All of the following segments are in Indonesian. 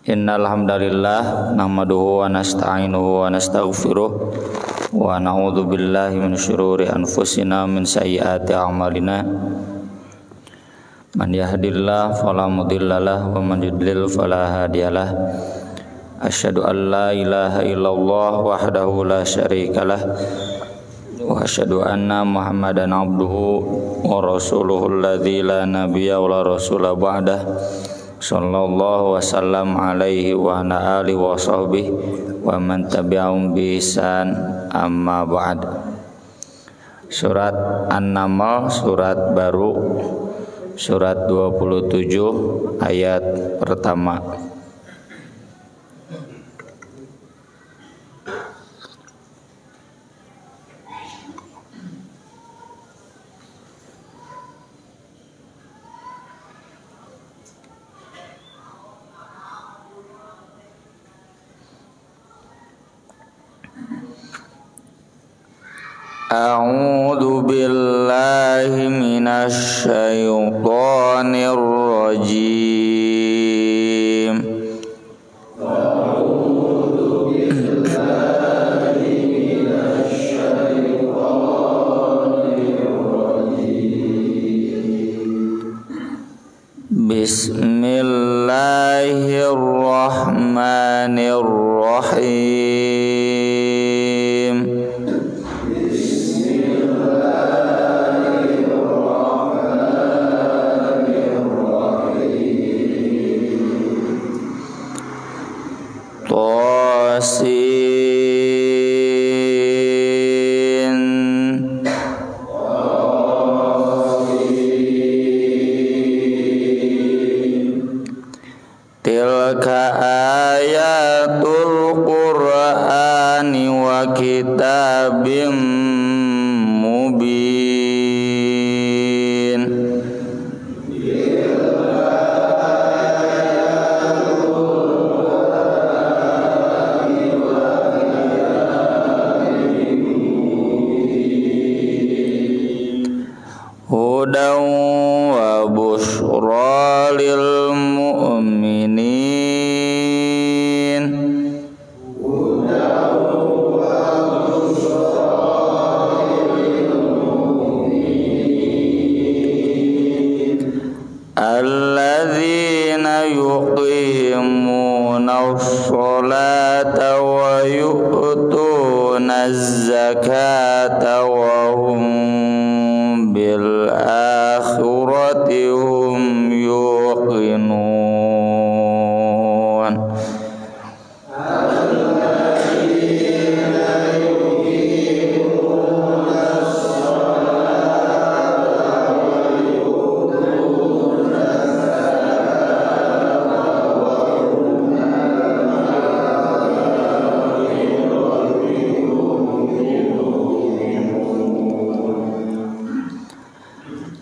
Innal hamdalillah nahmaduhu wa nasta'inuhu wa nastaghfiruh wa na'udzu billahi min syururi anfusina min sayyiati a'malina. Man yahdihillahu fala mudhillalah wa man yudlil fala hadiyalah. Asyhadu an la ilaha illallah wahdahu la syarikalah wa asyhadu anna Muhammadan abduhu wa rasuluhu alladzi la nabiyya wa la rasula ba'dah. Sallallahu wasallam alaihi wa ala alihi wa sahbihi wa man tabi'ahum bi ihsan, amma ba'd. Surat An-Naml, surat baru, surat 27 ayat pertama. A'udzu billahi minasy syaithanir rajim. A'udzu billahi minasy syaithanir rajim. Bismillahirrahmanirrahim. Tilka ayatul Qur'ani wa kitabim mubin. Hudan wa busyra lil mu'minin. Hudan wa busyra lil mu'minin. Alladzina yuqimunas sholata wa yu'tunaz zakata wa hum bil akhirati hum yuqinun. Alladzina yuqimunas sholata wa yu'tunaz zakata wa hum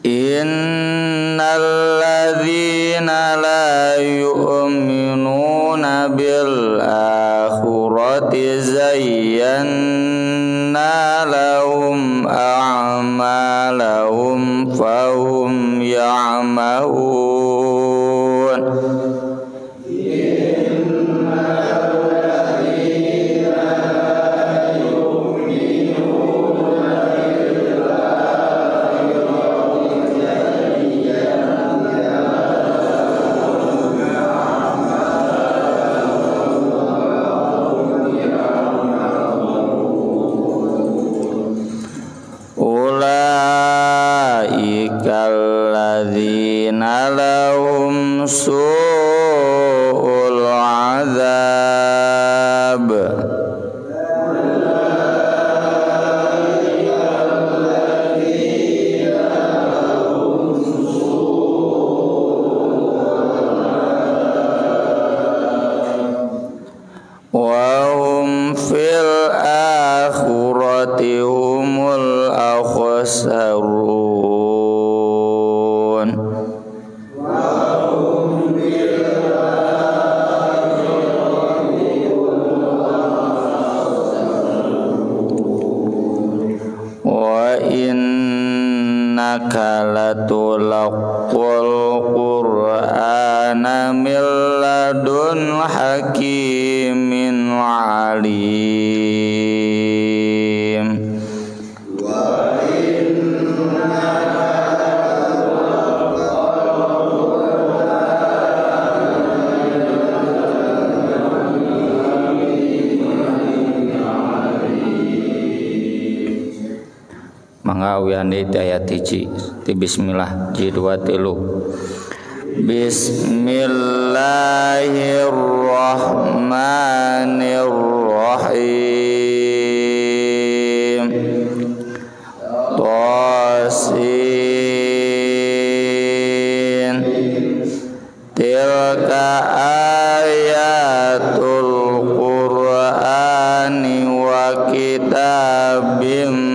innal ladzina la yu'minuna bil akhirati zayyana lahum a'malahum fahum ya'mahun. Alladzina ladun hakimin alim. Mangga wiande ti ayat 1 ti bismillah ji 2 3. Bismillahirrahmanirrahim. Tosin tilka ayatul Qur'ani wa kitabim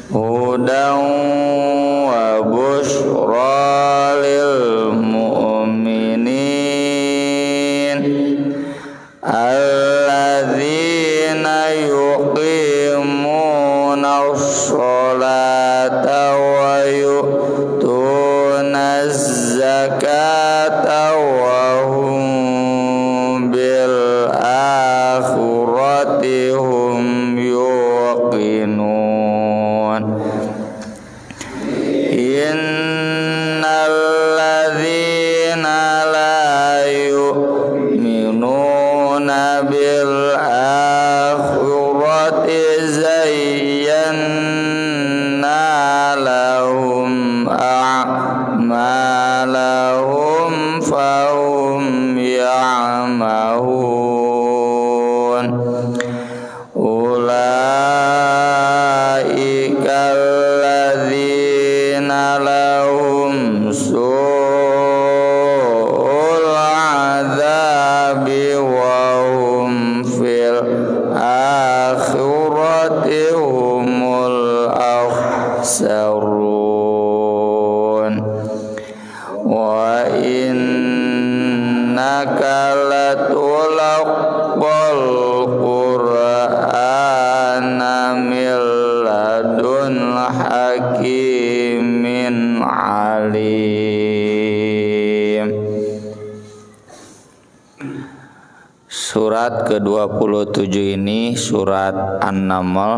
hudan wa busyra lil mu'minin alladzina yuqimuna sholata wa yu'tuna zakata wa hum bil akhirati hum yuqinun. Innalladzina la yu'minuna bil akhirati zayyana lahum a'malahum fahum ya'mahun. Ulaika lahum su'ul adzabi wa hum fil akhirati humul akhsarun. Wa innaka latulaqqal Qur'ana min ladun hakimin alim. Surat ke-27 ini surat An-Naml,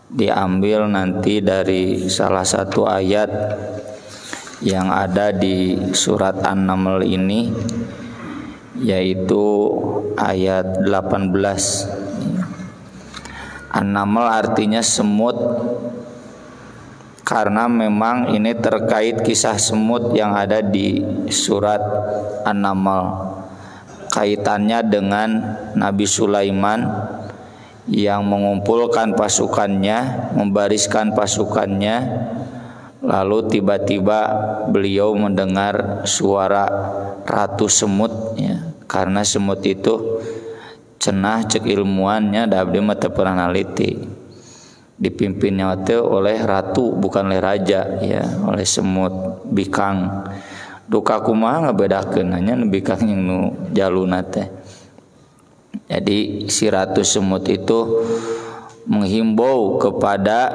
diambil nanti dari salah satu ayat yang ada di surat An-Naml ini, yaitu ayat 18. An-Naml artinya semut, karena memang ini terkait kisah semut yang ada di surat An-Naml. Kaitannya dengan Nabi Sulaiman yang mengumpulkan pasukannya, membariskan pasukannya, lalu tiba-tiba beliau mendengar suara ratu semut, ya. Karena semut itu cenah cek ilmuannya da abdi mah teu pernah naliti. Dipimpinnya oleh ratu, bukan oleh raja, ya, oleh semut bikang. Duka kumaha ngabedakeun hanya nu bikang yang nu jaluna teh. Jadi si ratu semut itu menghimbau kepada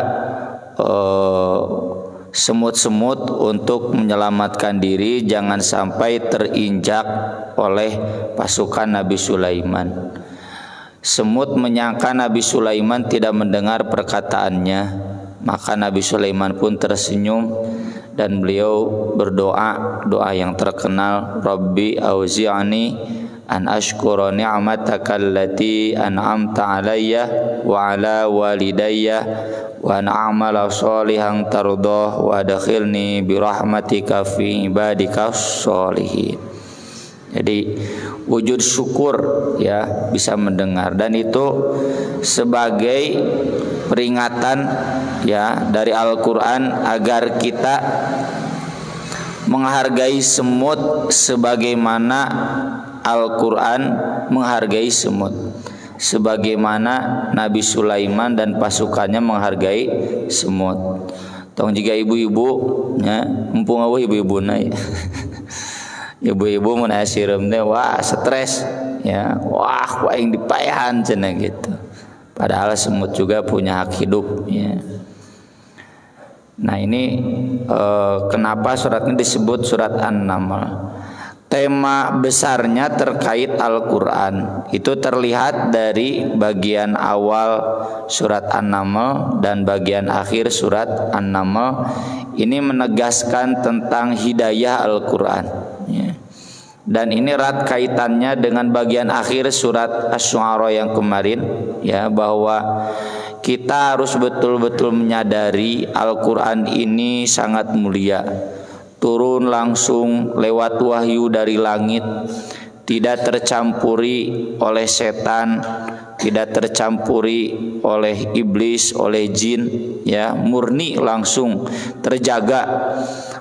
semut-semut untuk menyelamatkan diri, jangan sampai terinjak oleh pasukan Nabi Sulaiman. Semut menyangka Nabi Sulaiman tidak mendengar perkataannya, maka Nabi Sulaiman pun tersenyum dan beliau berdoa, doa yang terkenal, Rabbi auzi'ani an ashkura ni'mataka allati an'amta alayya wa ala walidayya wa an a'mala sholihan tardah wa adkhilni bi rahmatika fi ibadikas sholihin. Jadi wujud syukur, ya, bisa mendengar, dan itu sebagai peringatan, ya, dari Al-Qur'an agar kita menghargai semut sebagaimana Al-Qur'an menghargai semut, sebagaimana Nabi Sulaiman dan pasukannya menghargai semut. Tong jika ibu-ibu, ya, mumpung eueuh ibu-ibuna, ya. Ibu-ibu mun aya sireum teh wah stres, ya, wah aing dipayahan cenah gitu. Padahal semut juga punya hak hidup, ya. Nah ini kenapa surat ini disebut surat An-Naml. Tema besarnya terkait Al-Quran itu terlihat dari bagian awal surat An-Naml dan bagian akhir surat An-Naml. Ini menegaskan tentang hidayah Al-Quran ya. Dan ini erat kaitannya dengan bagian akhir surat Asy-Syu'ara yang kemarin ya, bahwa kita harus betul-betul menyadari Al-Quran ini sangat mulia, turun langsung lewat wahyu dari langit, tidak tercampuri oleh setan, tidak tercampuri oleh iblis, oleh jin ya, murni langsung terjaga.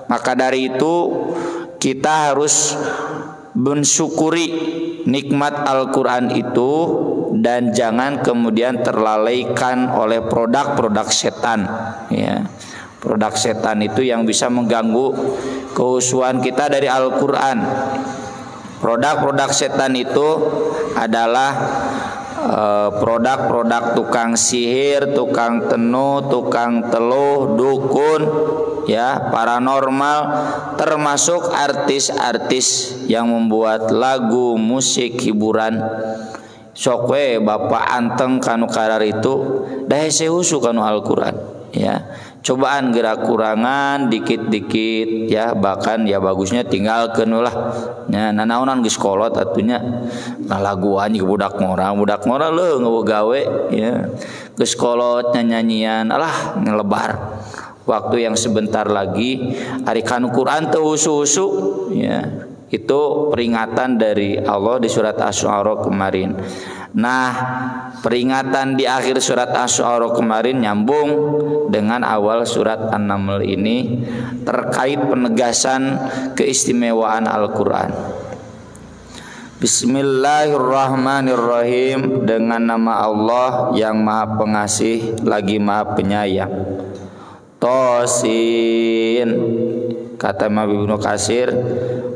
Maka dari itu kita harus mensyukuri nikmat Al-Quran itu dan jangan kemudian terlalaikan oleh produk-produk setan ya. Produk setan itu yang bisa mengganggu kehusuan kita dari Al-Quran. Produk-produk setan itu adalah produk-produk tukang sihir, tukang tenung, tukang teluh, dukun ya, paranormal, termasuk artis-artis yang membuat lagu, musik, hiburan. Sok we bapak anteng kanu karar itu dah hese husu kanu Al-Quran ya. Cobaan gerak kurangan dikit-dikit ya, bahkan ya bagusnya tinggalkeun lah nya nanaonan geus kolot atunya. Nah lagu anjing budak ngora leuh gawe ya, geus kolot nyanyian alah ngelebar. Waktu yang sebentar lagi ari kanu Quran teu husu-husu ya. Itu peringatan dari Allah di surat Asy-Syu'ara kemarin. Nah, peringatan di akhir surat Asy-Syu'ara kemarin nyambung dengan awal surat An-Naml ini terkait penegasan keistimewaan Al-Quran. Bismillahirrahmanirrahim. Dengan nama Allah yang Maha Pengasih lagi Maha Penyayang. Tosin. Kata Imam Ibnu Katsir,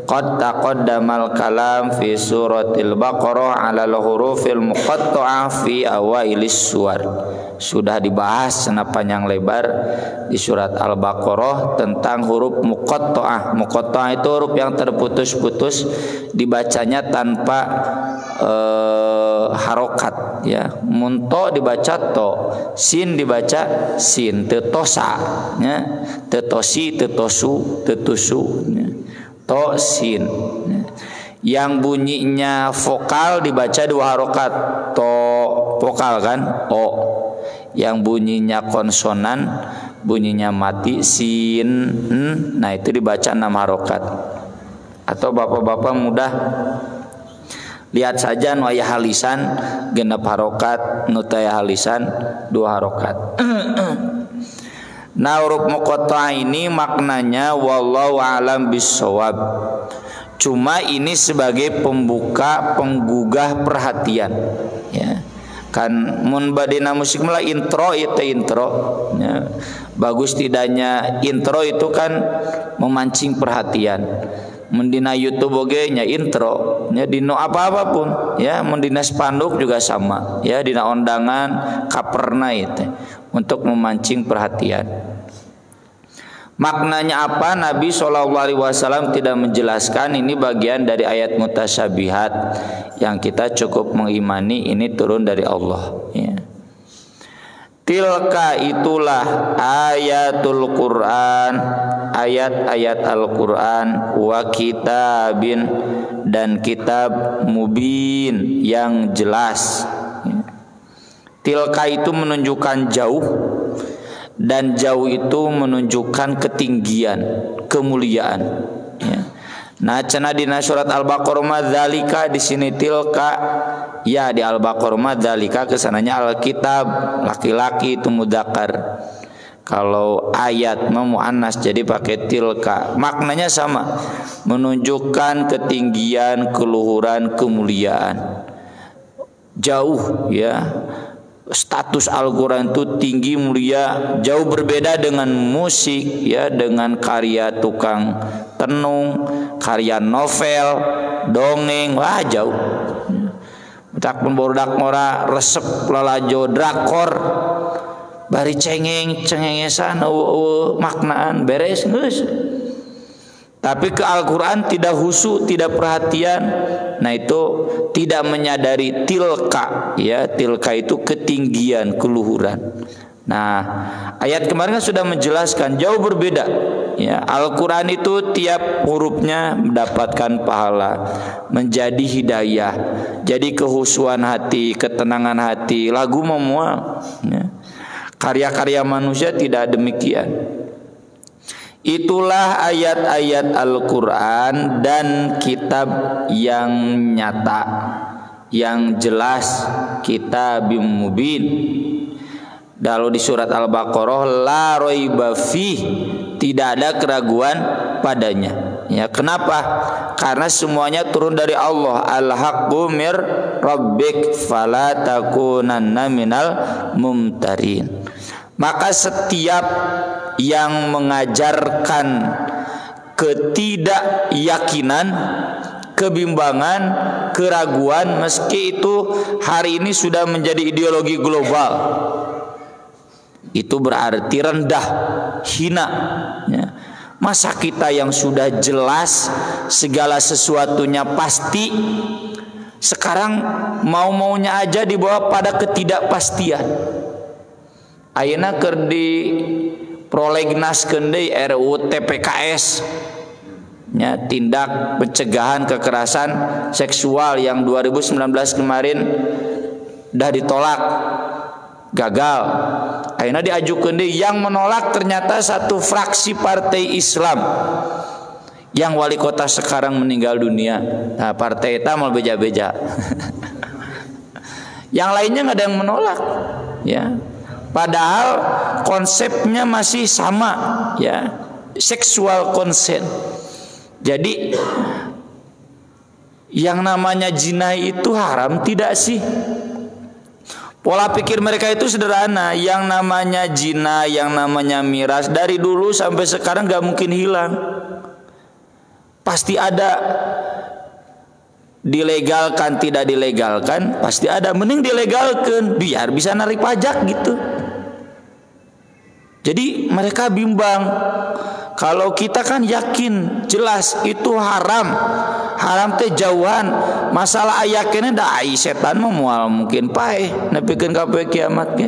qad taqaddamal kalam fi suratil Baqarah 'ala al-hurufil muqatta'ah fi awailis suwar. Sudah dibahas panjang lebar di surat Al-Baqarah tentang huruf muqatta'ah. Muqatta'ah itu huruf yang terputus-putus, dibacanya tanpa harokat ya. Munto dibaca to, sin dibaca sin, tetosa ya, tetosi, tetosu, tetusu ya. To sin ya. Yang bunyinya vokal dibaca dua harokat, to vokal kan, o. Yang bunyinya konsonan, bunyinya mati, sin, nah itu dibaca 6 harokat. Atau bapak-bapak mudah lihat saja nu aya halisan genep harokat, nu teu aya halisan 2 harokat. Nah huruf muqatta'ah ini maknanya wallahu alam bissawab. Cuma ini sebagai pembuka, penggugah perhatian ya. Kan mun badina musik mula intro itu intro ya. Bagus tidaknya intro itu kan memancing perhatian. Mendina YouTube oge nya intro nya dino apa-apapun ya, mendina spanduk juga sama ya, dina undangan kaperna itu untuk memancing perhatian. Maknanya apa? Nabi SAW tidak menjelaskan. Ini bagian dari ayat mutasyabihat yang kita cukup mengimani ini turun dari Allah ya. Tilka itulah ayatul Quran, ayat-ayat Al-Quran, wa kitabin, dan kitab mubin yang jelas. Tilka itu menunjukkan jauh, dan jauh itu menunjukkan ketinggian, kemuliaan ya. Nah cenah dina surat Al-Baqarah madzalika, di sini tilka ya, di Al-Baqarah madzalika kesananya Alkitab, laki-laki itu mudzakkar. Kalau ayat muannas jadi pakai tilka, maknanya sama, menunjukkan ketinggian, keluhuran, kemuliaan. Jauh ya. Status Al-Quran itu tinggi, mulia, jauh berbeda dengan musik ya, dengan karya tukang tenung, karya novel, dongeng, wah jauh. Tak pun borudak ngora resep lalajo drakor bari cengengesan maknaan beres geus. Tapi ke Al-Quran tidak khusyuk, tidak perhatian, nah itu tidak menyadari tilka, ya tilka itu ketinggian, keluhuran. Nah ayat kemarin sudah menjelaskan jauh berbeda. Ya, Al-Quran itu tiap hurufnya mendapatkan pahala, menjadi hidayah, jadi kehusuan hati, ketenangan hati, lagu memual. Ya. Karya-karya manusia tidak demikian. Itulah ayat-ayat Al-Quran dan kitab yang nyata, yang jelas, kitabim mubin. Lalu di surat Al-Baqarah, la raiba fih, tidak ada keraguan padanya. Ya, kenapa? Karena semuanya turun dari Allah. Al-haqqu mir rabbik fala takunanna minal mumtarin. Maka setiap yang mengajarkan ketidakyakinan, kebimbangan, keraguan, meski itu hari ini sudah menjadi ideologi global, itu berarti rendah, hina. Ya. Masa kita yang sudah jelas segala sesuatunya pasti, sekarang mau-maunya aja dibawa pada ketidakpastian. Ayeuna keur di prolegnaskeun deui RUU TPKS, ya, tindak pencegahan kekerasan seksual yang 2019 kemarin dah ditolak, gagal. Ayeuna diajukeun deui, yang menolak ternyata satu fraksi partai Islam yang wali kota sekarang meninggal dunia. Nah, partai eta mal beja-beja. Yang lainnya nggak ada yang menolak, ya. Padahal konsepnya masih sama, ya, seksual consent. Jadi yang namanya zina itu haram tidak sih? Pola pikir mereka itu sederhana. Yang namanya zina, yang namanya miras, dari dulu sampai sekarang gak mungkin hilang. Pasti ada. Dilegalkan tidak dilegalkan pasti ada. Mending dilegalkan biar bisa narik pajak gitu. Jadi mereka bimbang. Kalau kita kan yakin jelas itu haram. Haram teh jauhan. Masalah ayaknya dah setan memual mungkin pae nepikeun ka kiamat ge.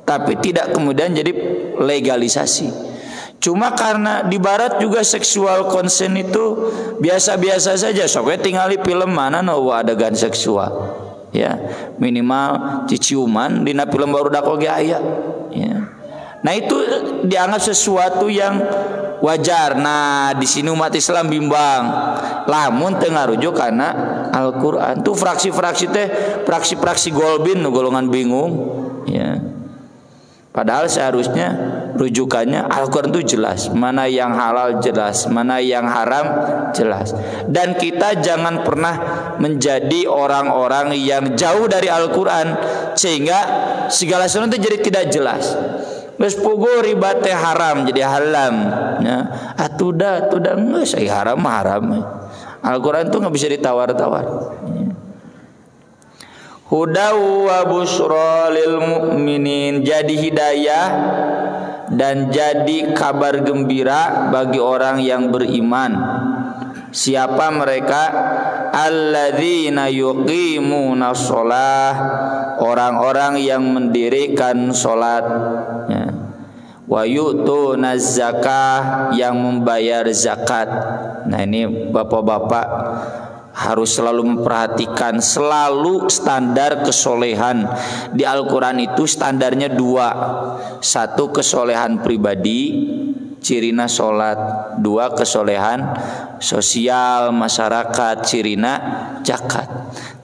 Tapi tidak kemudian jadi legalisasi. Cuma karena di barat juga seksual consent itu biasa-biasa saja. Soalnya tinggali film mana no adegan seksual. Ya, minimal ciciuman dina film barudak oge aya. Ya. Nah itu dianggap sesuatu yang wajar. Nah di sini umat Islam bimbang. Lamun teu ngarujuk karena Al-Quran. Tuh fraksi-fraksi teh fraksi-fraksi golbin, golongan bingung. Ya. Padahal seharusnya rujukannya Al-Quran itu jelas. Mana yang halal jelas, mana yang haram jelas. Dan kita jangan pernah menjadi orang-orang yang jauh dari Al-Quran sehingga segala sesuatu jadi tidak jelas. Geus puguh riba teh haram jadi halam, ya. Tuda geus haram. Al-Quran itu nggak bisa ditawar-tawar. Huda wa busyra lil mu'minin, jadi hidayah dan jadi kabar gembira bagi orang yang beriman. Siapa mereka? Alladzina yuqimuna shalah, orang-orang yang mendirikan salat, ya. Wa yu'tuna zakah, yang membayar zakat. Nah ini bapak-bapak harus selalu memperhatikan selalu standar kesolehan. Di Al-Quran itu standarnya dua. Satu kesolehan pribadi, cirina sholat. Dua kesolehan sosial masyarakat, cirina zakat.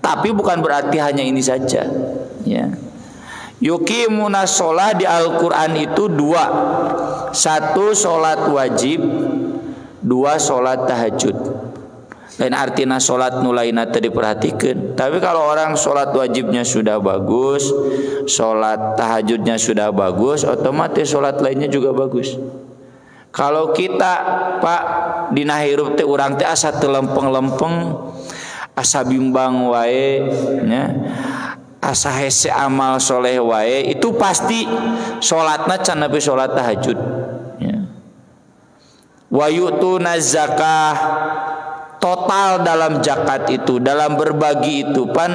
Tapi bukan berarti hanya ini saja, ya. Yuqimuna sholat di Al-Quran itu dua. Satu sholat wajib, dua sholat tahajud. Dan artinya sholat nulaina tadi diperhatikan. Tapi kalau orang sholat wajibnya sudah bagus, sholat tahajudnya sudah bagus, otomatis sholat lainnya juga bagus. Kalau kita Pak dina hirup teh urang teh asa teu lempeng-lempeng, asa bimbang wae, ya. asa hese amal soleh wae itu pasti sholatna can nepi sholat tahajud ya. Wa yu'tuna zakah, total dalam zakat itu, dalam berbagi itu pan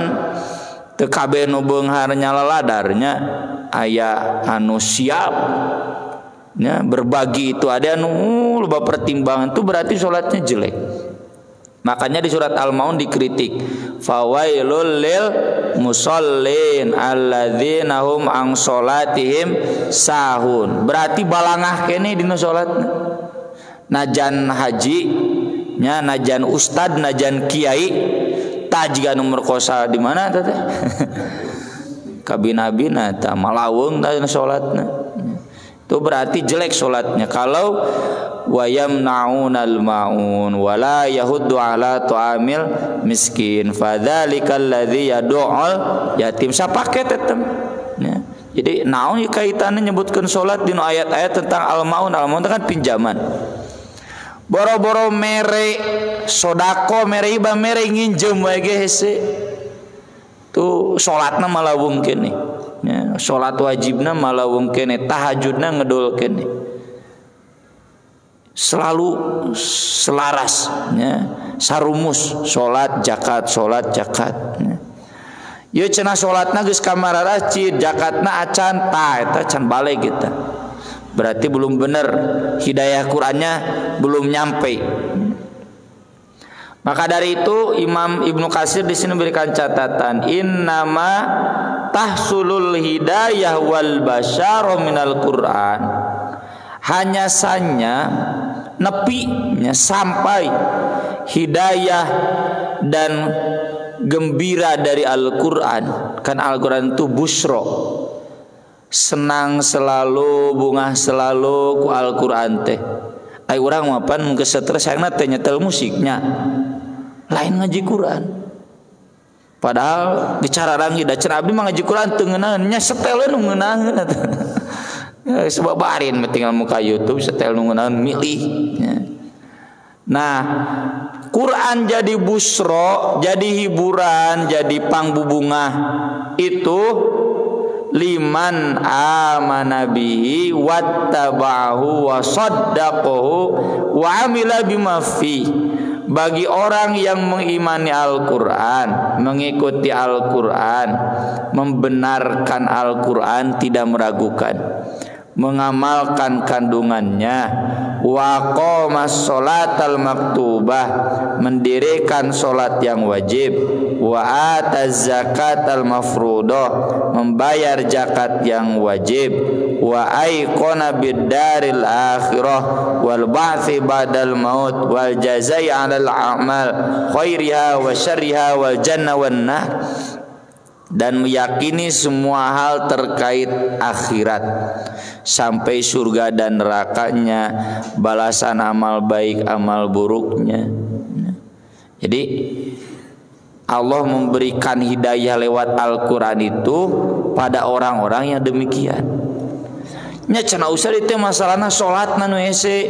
teu kabeh nu beunghar nyalaladarnya aya anu siap ya, berbagi itu ada anu loba pertimbangan itu berarti sholatnya jelek. Makanya di surat Al-Maun dikritik, fawailul lil musallin alladzina hum an sholatihim sahun. Berarti balangah kene dina sholatna. Najan haji nya, najan ustad, najan kiai, tajiga nu merkosa di mana teh? Kabina-bina tah malaweung tah sholatna. Itu berarti jelek sholatnya. Kalau wayamnaunal maun wala yahuddu ala tu'amil miskin fadzalikal ladzi yad'ul yatim sapaket etem ya. Jadi naon kaitannya nyebutkeun salat dina ayat-ayat tentang al-maun. Al-maun itu kan pinjaman. Boro-boro mere sodako mere iba mere nginjem wae ge hese. Tu salatna malah wungkeun nih. Ya, salat wajibna malah wungkeun, tahajudna ngedol kene. Selalu selaras ya, sarumus salat zakat ya. Ye cenah salatna geus kamarara cid zakatna acan tah eta can balik kita. Berarti belum benar, hidayah Qur'annya belum nyampe. Maka dari itu Imam Ibnu Katsir di sini berikan catatan, innama tahsulul hidayah wal basyarah minal Qur'an. Hanya saja nepinya sampai hidayah dan gembira dari Al-Qur'an. Kan Al-Qur'an itu busro, senang selalu, bunga selalu ku Al-Qur'an teh. Ai urang mapan geus stres hayangna teh nyetel musiknya. Lain ngaji Quran. Padahal bicara rangi da cenah abdi mah ngaji Quran teu ngeunaheun nya setel we nu ngeunaheun atuh. Ya sababarin tinggal muka YouTube setel nu ngeunaheun milih ya. Nah, Quran jadi busro, jadi hiburan, jadi pangbubungah itu liman amana bihi wattaba'ahu wa saddaqahu wa amila bima fi. Bagi orang yang mengimani Al-Qur'an, mengikuti Al-Qur'an, membenarkan Al-Qur'an, tidak meragukan, mengamalkan kandungannya, wa qomas sholatal maktubah, mendirikan salat yang wajib, wa ataz zakatal mafruḍah, membayar zakat yang wajib, wa aiqona bid-daril akhirah wal ba'tsi ba'dal maut wal jazai 'alal a'mal khairiha wa syarriha wal jannah wan nar, dan meyakini semua hal terkait akhirat sampai surga dan nerakanya, balasan amal baik amal buruknya. Jadi Allah memberikan hidayah lewat Al-Qur'an itu pada orang-orang yang demikian. Nya cenah usah itu masalahna salatna nu hese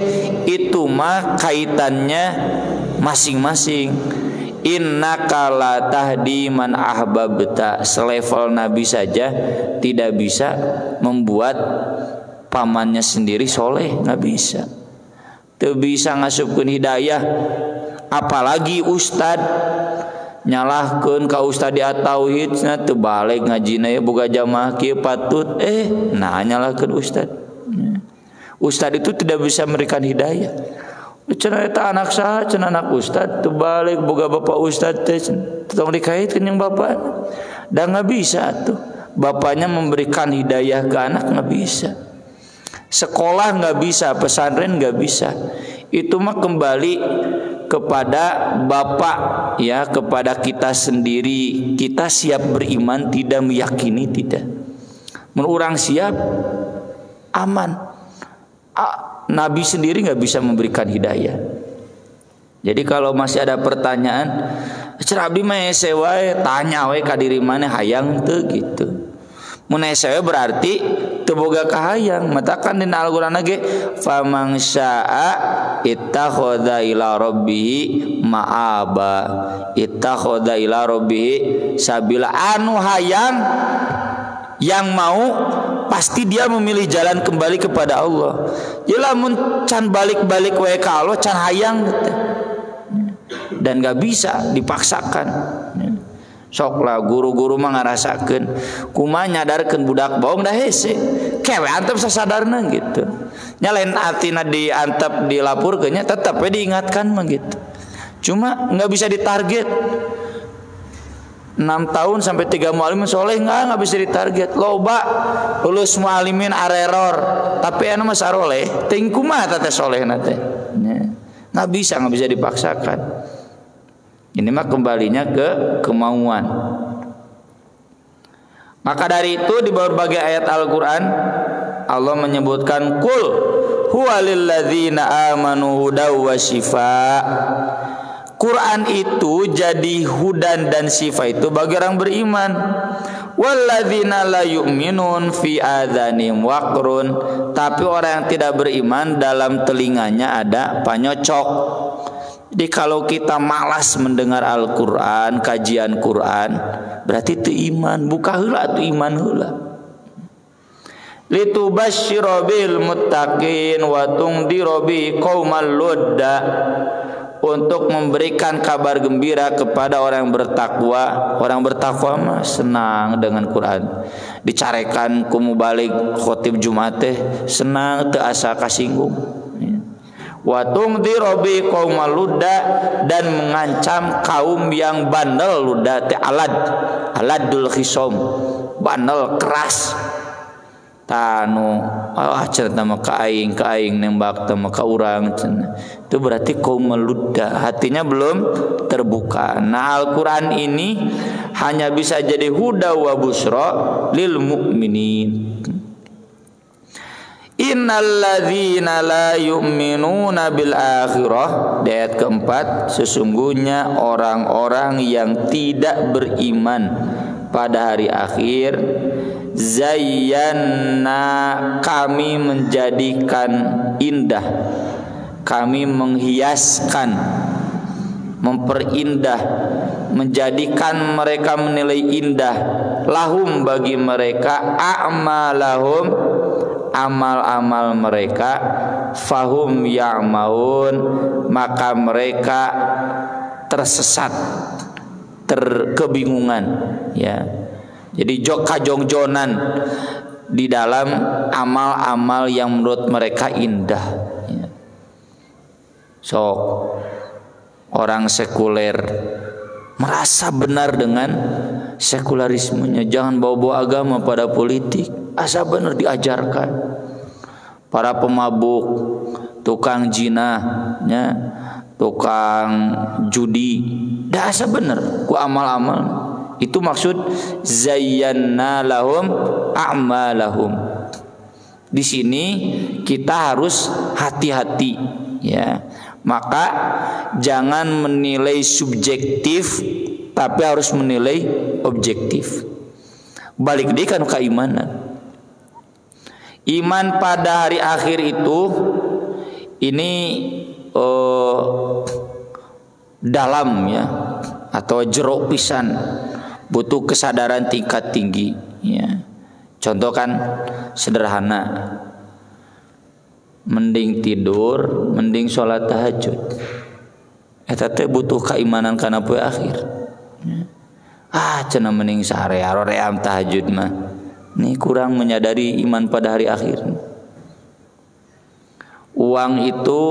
itu mah kaitannya masing-masing. Innaka la tahdi man ahbabta, selevel Nabi saja tidak bisa membuat pamannya sendiri soleh, nggak bisa. Teu bisa ngasupkeun hidayah, apalagi ustad nyalahkeun ka ustad di at-tauhidna teu balik ngajina ya boga jamaah kieu patut nah nyalahkeun ustad. Ustad itu tidak bisa memberikan hidayah. Cenah eta anak saha, cenah anak ustad teu balik boga bapak ustad teh tong dikaitkeun jeung bapak. Da enggak bisa tuh. Bapaknya memberikan hidayah ke anak enggak bisa. Sekolah enggak bisa, pesantren enggak bisa. Itu mah kembali kepada bapak ya, kepada kita sendiri. Kita siap beriman tidak, meyakini tidak. Mun urang siap aman. Nabi sendiri nggak bisa memberikan hidayah. Jadi kalau masih ada pertanyaan, cenah abdi mah hese wae, tanya wae ka diri maneh hayang teu gitu. Mun hese wae berarti teu boga kahayang. Matakan dina Al-Qur'an ge faman syaa ittakhadha ila rabbih ma'aba. Ittakhadha ila rabbih sabila. Anu hayang yang mau pasti dia memilih jalan kembali kepada Allah. Ya lamun can balik-balik wae ka Allah can hayang dan gak bisa dipaksakan. Sok lah guru-guru mah ngarasakeun kumaha nyadarkeun budak baong dah hese kewe antep sasadarna gitu nya lain artina diantep dilapurkeun nya tetep we diingatkan mah gitu. Cuma nggak bisa ditarget 6 tahun sampai 3 mualimin soleh nggak bisa ditarget. Loba lulus mualimin areror tapi anu mah saroleh teuing kumaha teh solehna teh nggak bisa dipaksakan. Ini mah kembalinya ke kemauan. Maka dari itu di berbagai ayat Al-Quran Allah menyebutkan Qul huwalil ladzina amanu hudaw wa shifa. Quran itu jadi hudan dan syifa itu bagi orang beriman. Walladzina la yu'minun fi adzanim waqrun. Tapi orang yang tidak beriman dalam telinganya ada panyocok. Jadi kalau kita malas mendengar Al-Quran, kajian Quran, berarti itu iman. Buka heula itu iman heula. Litubashshira bil muttaqin wa tungdira bi qaumal ludda. Untuk memberikan kabar gembira kepada orang yang bertakwa. Orang bertakwa mah senang dengan Quran. Dicarekan ku mubalik khotib Jumat teh senang teu asa kasinggung. Wa tungdira bi qaumal ludda, dan mengancam kaum yang bandel. Ludda teh aladul khisom, bandel keras. Tanu cerita mah ka aing nembak teh mah ka urang cenah. Itu berarti kaum ludda hatinya belum terbuka. Nah, Al-Qur'an ini hanya bisa jadi huda wa busra lil mu'minin. Innalladzina la yu'minuna bil akhirah. Di ayat keempat, sesungguhnya orang-orang yang tidak beriman pada hari akhir, zayyana, kami menjadikan indah, kami menghiaskan, memperindah, menjadikan mereka menilai indah, lahum bagi mereka, a'malahum, amal-amal mereka, fahum ya'maun, maka mereka tersesat, terkebingungan, ya. Jadi kajongjonan di dalam amal-amal yang menurut mereka indah, ya. Orang sekuler merasa benar dengan sekularismenya. Jangan bawa-bawa agama pada politik. Asa benar diajarkan. Para pemabuk, tukang zina, ya, tukang judi, dah asa benar ku amal-amal. Itu maksud zayyana lahum a'malahum. Di sini kita harus hati-hati, ya. Maka jangan menilai subjektif, tapi harus menilai objektif. Balik deh kan keimanan. Iman pada hari akhir itu ini dalam, ya, atau jero pisan, butuh kesadaran tingkat tinggi, ya. Contoh kan sederhana, mending tidur, mending sholat tahajud. Eta teh butuh keimanan kana poe akhir. Cenah mending saarea ream tahajud mah. Ini kurang menyadari iman pada hari akhir. Uang itu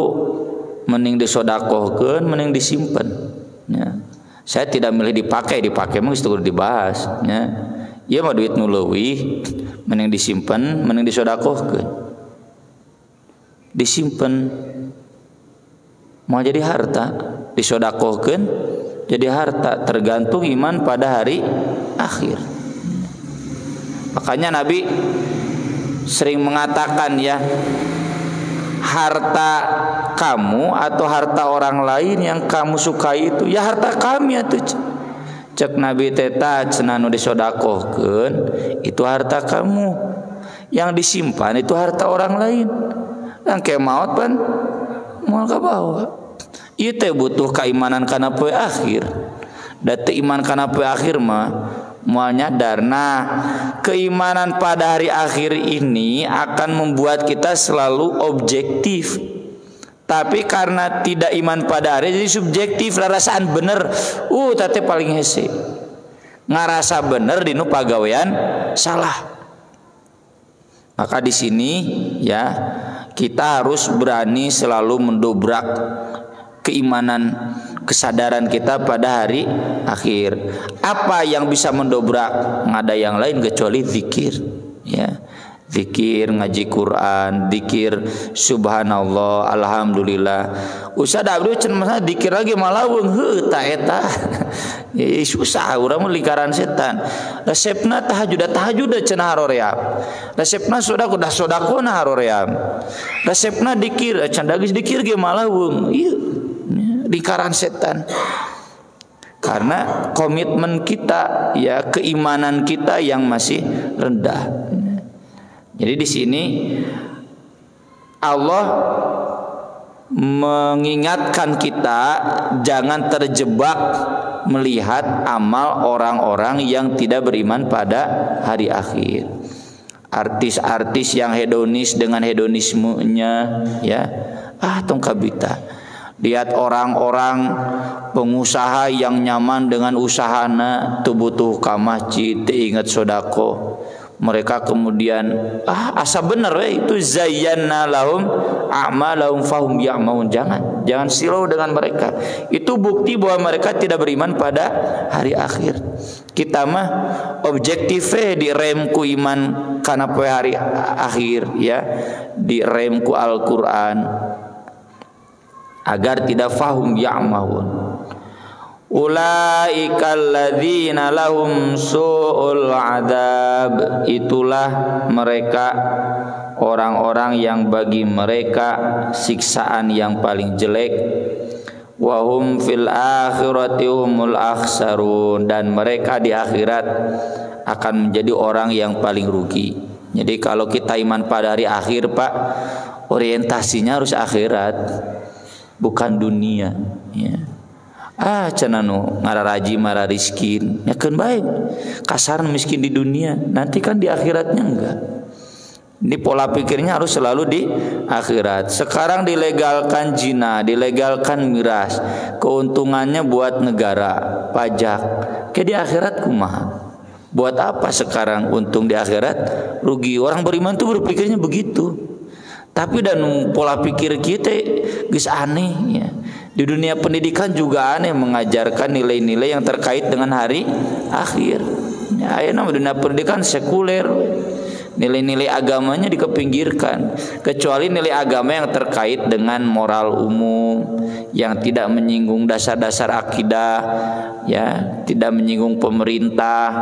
mending disodakohkeun, mending disimpan, ya. Saya tidak milih dipakai mah geus kudu dibahas, ya. Ieu mah duit nu leuwih, mending disimpan, mending disodakohkeun. Disimpan mau jadi harta, disodakohkeun jadi harta, tergantung iman pada hari akhir. Makanya Nabi sering mengatakan, ya, harta kamu atau harta orang lain yang kamu sukai itu, ya harta kami atuh. Cek Nabi teta cenah nu disodakohkeun itu harta kamu, yang disimpan itu harta orang lain. Yang kayak maut pan moal ka bawah. Ieu teh butuh keimanan kana poe akhir. Da teu iman kana poe akhir mah moal nyadar. Nah, keimanan pada hari akhir ini akan membuat kita selalu objektif. Tapi karena tidak iman pada hari jadi subjektif, rasaan bener. Teh paling hese. Ngarasa bener dinu pagawean salah. Maka di sini ya kita harus berani selalu mendobrak keimanan, kesadaran kita pada hari akhir. Apa yang bisa mendobrak? Nggak ada yang lain kecuali zikir, ya. Zikir, ngaji Quran, zikir subhanallah, alhamdulillah. Ustaz abdi cenah mah zikir lagi malaweung heuh ta eta. Susah urang mah lingkaran setan. Resepna tahajud cenah haroream. Resepna sodaqona haroream. Resepna zikir can geus zikir ge malaweung. Ieu lingkaran setan. Karena komitmen kita ya, keimanan kita yang masih rendah. Jadi di sini Allah mengingatkan kita jangan terjebak melihat amal orang-orang yang tidak beriman pada hari akhir. Artis-artis yang hedonis dengan hedonismenya, ya, tong kabita. Lihat orang-orang pengusaha yang nyaman dengan usahana, teu butuh ka masjid, teu inget sodako. Mereka kemudian asa bener itu zayyana lahum a'malahum fahum ya'maun. Jangan silau dengan mereka. Itu bukti bahwa mereka tidak beriman pada hari akhir. Kita mah objektifnya direm ku iman kana poe hari akhir, ya, direm ku Al-Qur'an agar tidak fahum ya'maun. Ulaikal ladzina lahum su'ul adzab. Itulah mereka orang-orang yang bagi mereka siksaan yang paling jelek. Wa hum fil akhirati humul akhsarun. Dan mereka di akhirat akan menjadi orang yang paling rugi. Jadi kalau kita iman pada hari akhir, Pak, orientasinya harus akhirat, bukan dunia, ya. Cenanu ngararaji mara riskin, ya kan baik. Kasar miskin di dunia, nanti kan di akhiratnya enggak. Ini pola pikirnya harus selalu di akhirat. Sekarang dilegalkan zina, dilegalkan miras, keuntungannya buat negara, pajak. Kayak di akhirat kumaha? Buat apa sekarang untung di akhirat? Rugi. Orang beriman tuh berpikirnya begitu. Tapi dan pola pikir kita geus aneh, ya. Di dunia pendidikan juga aneh, mengajarkan nilai-nilai yang terkait dengan hari akhir. Ya, ayeuna dunia pendidikan sekuler. Nilai-nilai agamanya dikepinggirkan, kecuali nilai agama yang terkait dengan moral umum, yang tidak menyinggung dasar-dasar akidah, ya, tidak menyinggung pemerintah.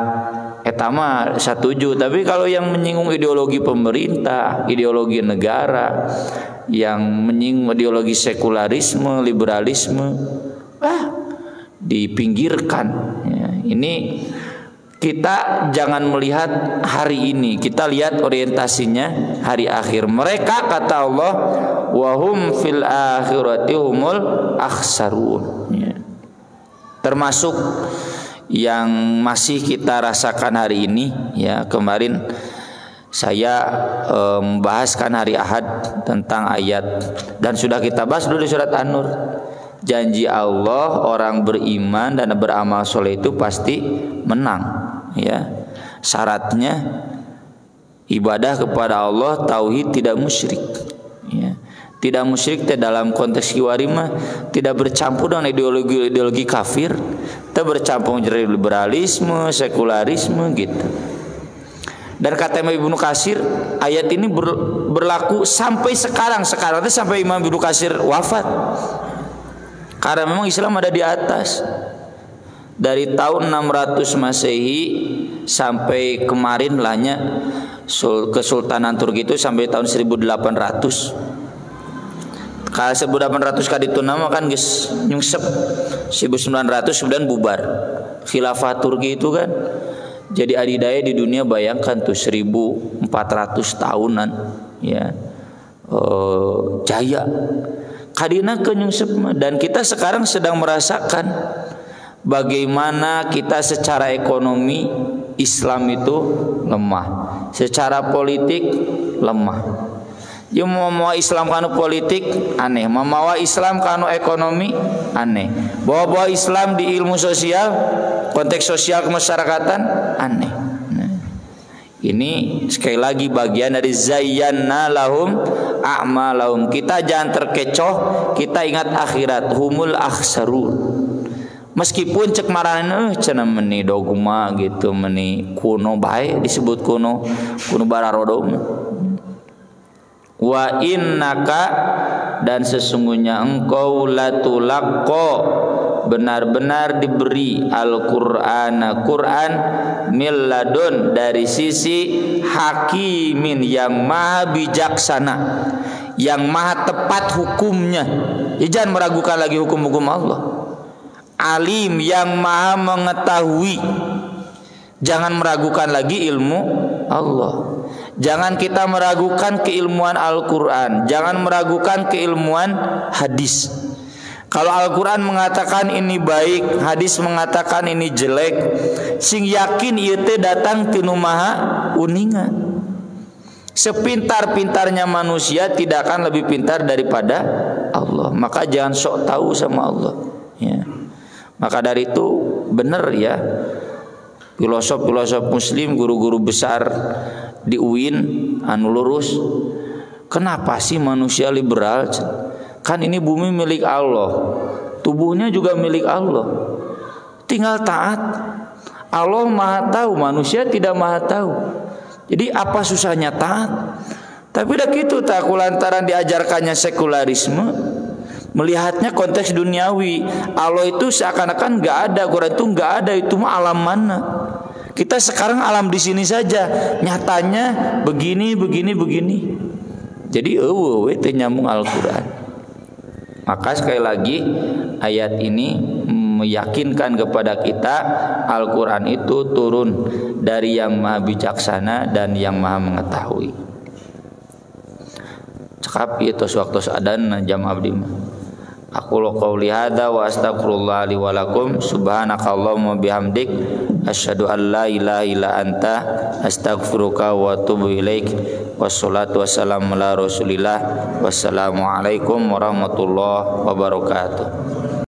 Eta mah setuju. Tapi kalau yang menyinggung ideologi pemerintah, ideologi negara, yang menyinggung ideologi sekularisme, liberalisme, dipinggirkan, ya. Ini kita jangan melihat hari ini, kita lihat orientasinya hari akhir. Mereka, kata Allah, wahum fil akhirati humul akhsarun, ya. Termasuk yang masih kita rasakan hari ini, ya. Kemarin saya membahaskan hari Ahad tentang ayat, dan sudah kita bahas dulu di surat An-Nur. Janji Allah, orang beriman dan beramal soleh itu pasti menang, ya. Syaratnya ibadah kepada Allah, tauhid, tidak musyrik, ya. Tidak musyrik dalam konteks kiwari mah tidak bercampur dengan ideologi kafir, tidak bercampur dengan liberalisme, sekularisme, gitu. Dan kata Imam Ibnu Katsir, ayat ini berlaku sampai sekarang itu sampai Imam Ibnu Katsir wafat. Karena memang Islam ada di atas. Dari tahun 600 Masehi sampai kemarin lahnya Kesultanan Turki itu sampai tahun 1800. Kalau 1800 kali itu nama kan geus nyungsep 1900 kemudian bubar. Khilafah Turki itu kan jadi adidaya di dunia, bayangkan tuh 1400 tahunan, ya. Jaya. kadina kenyungsep. Dan kita sekarang sedang merasakan bagaimana kita secara ekonomi Islam itu lemah, secara politik lemah. Yang mau Islam kanu politik aneh, mamawa Islam kanu ekonomi aneh, bawa Islam di ilmu sosial, konteks sosial kemasyarakatan aneh. Nah, ini sekali lagi bagian dari zayyana lahum a'malahum. Kita jangan terkecoh, kita ingat akhirat, humul akhsarun. Meskipun cek marana cenah meni dogma gitu, meni kuno bae disebut kuno bararodo. Wa innaka, dan sesungguhnya engkau latulaqqa, benar-benar diberi Al-Qur'an min ladun, dari sisi hakimin, yang maha bijaksana, yang maha tepat hukumnya. Ya, jangan meragukan lagi hukum-hukum Allah. Alim, yang maha mengetahui. Jangan meragukan lagi ilmu Allah. Jangan kita meragukan keilmuan Al-Quran, jangan meragukan keilmuan hadis. Kalau Al-Quran mengatakan ini baik, hadis mengatakan ini jelek, sing yakin ieu teh datang tinu maha uningan. Sepintar-pintarnya manusia tidak akan lebih pintar daripada Allah. Maka jangan sok tahu sama Allah, ya. Maka dari itu benar ya, filosof muslim, guru-guru besar di UIN anu lurus, kenapa sih manusia liberal? Kan ini bumi milik Allah, tubuhnya juga milik Allah, tinggal taat. Allah maha tahu, manusia tidak maha tahu. Jadi apa susahnya taat? Tapi udah gitu, tak kulantaran diajarkannya sekularisme, melihatnya konteks duniawi. Allah itu seakan-akan nggak ada, Quran itu nggak ada, itu mah alam mana? Kita sekarang alam di sini saja, nyatanya begini. Jadi itu nyambung Al-Quran. Maka sekali lagi ayat ini meyakinkan kepada kita Al-Quran itu turun dari yang maha bijaksana dan yang maha mengetahui. Cekap itu waktu adan jam abdi. Aku qouli hadza wa astaghfirullah li wa lakum, subhanakallahumma bihamdik, asyhadu an la ilaha illa anta, astaghfiruka wa atubu ilaik. Wassalatu wassalamu ala Rasulillah. Wassalamu alaikum warahmatullahi wabarakatuh.